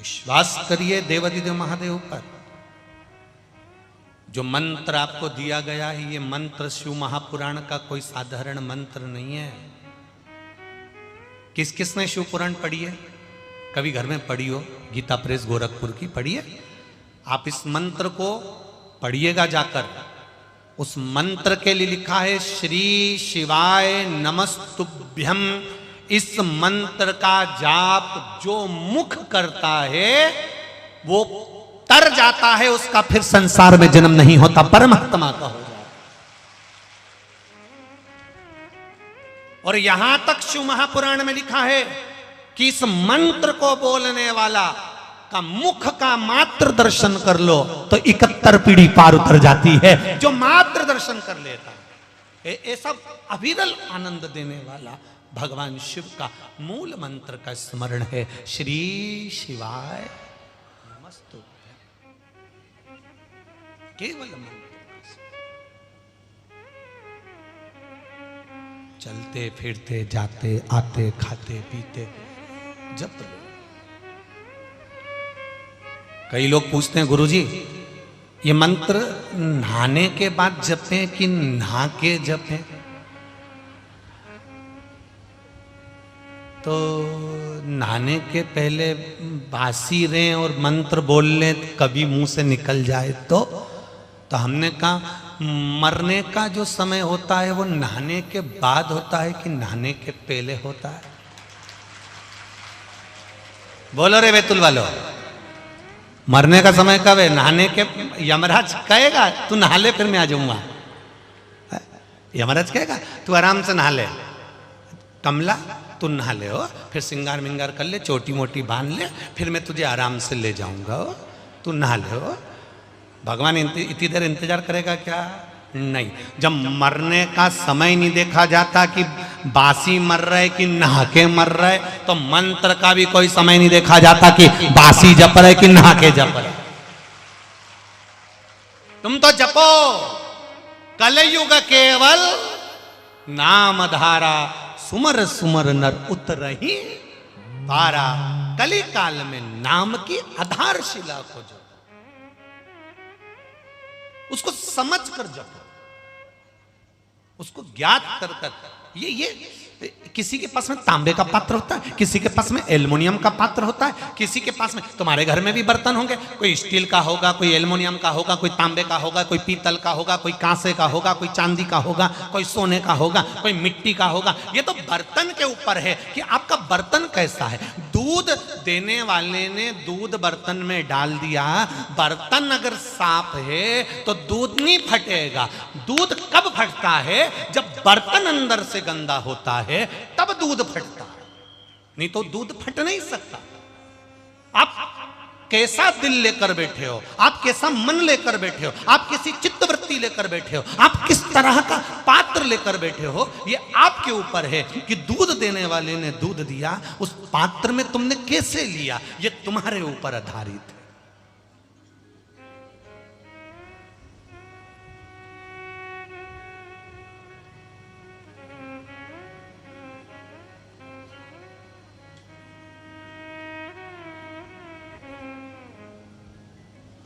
विश्वास करिए देवाधिदेव महादेव पर। जो मंत्र आपको दिया गया है, ये मंत्र शिव महापुराण का कोई साधारण मंत्र नहीं है। किस किसने शिव पुराण पढ़ी है? कभी घर में पढ़ी हो? गीता प्रेस गोरखपुर की पढ़ी है? आप इस मंत्र को पढ़िएगा जाकर। उस मंत्र के लिए लिखा है श्री शिवाय नमस्तुभ्यम। इस मंत्र का जाप जो मुख करता है वो तर जाता है, उसका फिर संसार में जन्म नहीं होता, परमात्मा का हो जाता। और यहां तक शिव महापुराण में लिखा है कि इस मंत्र को बोलने वाला का मुख का मात्र दर्शन कर लो तो 71 पीढ़ी पार उतर जाती है। जो मात्र दर्शन कर लेता है, ये सब अविरल आनंद देने वाला भगवान शिव का मूल मंत्र का स्मरण है, श्री शिवाय नमस्तुभ्यम। केवल मंत्र, चलते फिरते जाते आते खाते पीते जप लो। कई लोग पूछते हैं गुरुजी ये मंत्र नहाने के बाद जपें कि नहा के जपें? तो नहाने के पहले बासी रहें और मंत्र बोल लें, कभी मुंह से निकल जाए तो हमने कहा मरने का जो समय होता है वो नहाने के बाद होता है कि नहाने के पहले होता है? बोलो रे बैतुल वालों, मरने का समय कब है? नहाने के? यमराज कहेगा तू नहा ले फिर मैं आ जाऊंगा। यमराज कहेगा तू आराम से नहा ले, कमला तू नहा ले हो, फिर सिंगार मिंगार कर ले, छोटी मोटी बांध ले, फिर मैं तुझे आराम से ले जाऊंगा हो, तू नहा ले हो। भगवान इतनी देर इंतजार करेगा क्या? नहीं। जब मरने का समय नहीं देखा जाता कि बासी मर रहे कि नहा के मर रहे, तो मंत्र का भी कोई समय नहीं देखा जाता कि बासी जप रहे कि नहा के जप रहे। तुम तो जपो कलयुग केवल नाम धारा, सुमर सुमर नर उतरहि पारा। कली काल में नाम की आधारशिला को जपो, उसको समझ कर जपो, उसको ज्ञात कर कर। ये किसी के पास में तांबे का पात्र होता है, किसी के पास में एल्युमिनियम का पात्र होता है, किसी के पास में, तुम्हारे घर में भी बर्तन होंगे, कोई स्टील का होगा, कोई एल्युमिनियम का होगा, कोई तांबे का होगा, कोई पीतल का होगा, कोई कांसे का होगा, कोई चांदी का होगा, कोई सोने का होगा, कोई मिट्टी का होगा। ये तो बर्तन के ऊपर है कि आपका बर्तन कैसा है। दूध देने वाले ने दूध बर्तन में डाल दिया, बर्तन अगर साफ है तो दूध नहीं फटेगा। दूध कब फटता है? जब बर्तन अंदर से गंदा होता है तब दूध फटता है, नहीं तो दूध फट नहीं सकता। आप कैसा दिल लेकर बैठे हो, आप कैसा मन लेकर बैठे हो, आप कैसी चित्तवृत्ति लेकर बैठे हो, आप किस तरह का पात्र लेकर बैठे हो, ये आपके ऊपर है। कि दूध देने वाले ने दूध दिया, उस पात्र में तुमने कैसे लिया, ये तुम्हारे ऊपर आधारित है।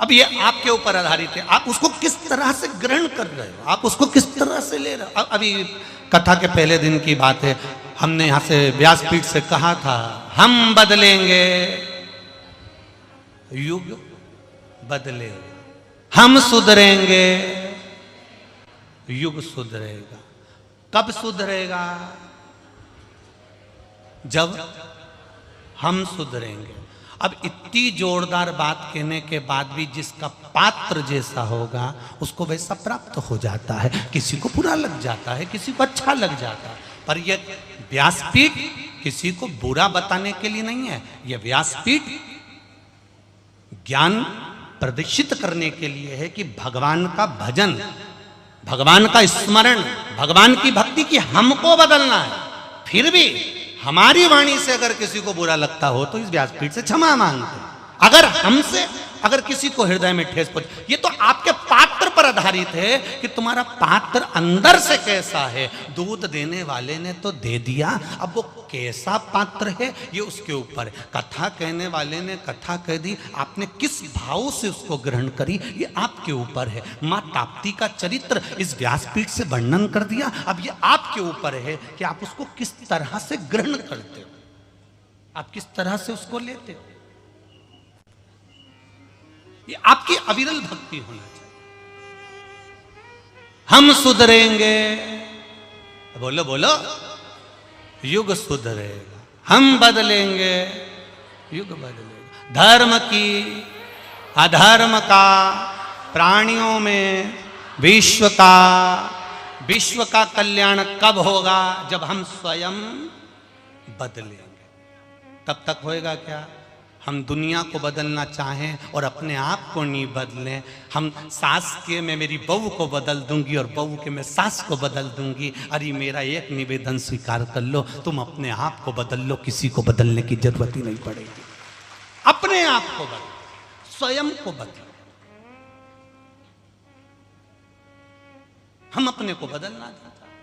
अब ये आपके ऊपर आधारित है, आप उसको किस तरह से ग्रहण कर रहे हो, आप उसको किस तरह से ले रहे हो। अभी कथा के पहले दिन की बात है, हमने यहां से व्यासपीठ से कहा था हम बदलेंगे, युग बदलेगा, हम सुधरेंगे, युग सुधरेगा। कब सुधरेगा? जब हम सुधरेंगे। अब इतनी जोरदार बात कहने के बाद भी जिसका पात्र जैसा होगा उसको वैसा प्राप्त हो जाता है। किसी को बुरा लग जाता है, किसी को अच्छा लग जाता है, पर यह व्यासपीठ किसी को बुरा बताने के लिए नहीं है। यह व्यासपीठ ज्ञान प्रदर्शित करने के लिए है कि भगवान का भजन, भगवान का स्मरण, भगवान की भक्ति की हमको बदलना है। फिर भी हमारी वाणी से अगर किसी को बुरा लगता हो तो इस व्यासपीठ से क्षमा मांगते हैं। अगर हमसे अगर किसी को हृदय में ठेस पहुंचे, ये तो आपके पात्र पर आधारित है कि तुम्हारा पात्र अंदर से कैसा है। दूध देने वाले ने तो दे दिया, अब वो कैसा पात्र है ये उसके ऊपर है। कथा कहने वाले ने कथा कह दी, आपने किस भाव से उसको ग्रहण करी ये आपके ऊपर है। माँ ताप्ती का चरित्र इस व्यासपीठ से वर्णन कर दिया, अब ये आपके ऊपर है कि आप उसको किस तरह से ग्रहण करते हो, आप किस तरह से उसको लेते हो। ये आपकी अविरल भक्ति होना चाहिए। हम सुधरेंगे, बोलो बोलो, युग सुधरेगा। हम बदलेंगे, युग बदलेगा। धर्म की अधर्म का, प्राणियों में विश्व का कल्याण कब होगा? जब हम स्वयं बदलेंगे। तब तक होएगा क्या? हम दुनिया को बदलना चाहें और अपने आप को नहीं बदलें। हम सास के मैं मेरी बहू को बदल दूंगी और बहू के मैं सास को बदल दूंगी। अरे मेरा एक निवेदन स्वीकार कर लो, तुम अपने आप को बदल लो, किसी को बदलने की जरूरत ही नहीं पड़ेगी। अपने आप को बदलो, स्वयं को बदलो। हम अपने को बदलना चाहते हैं।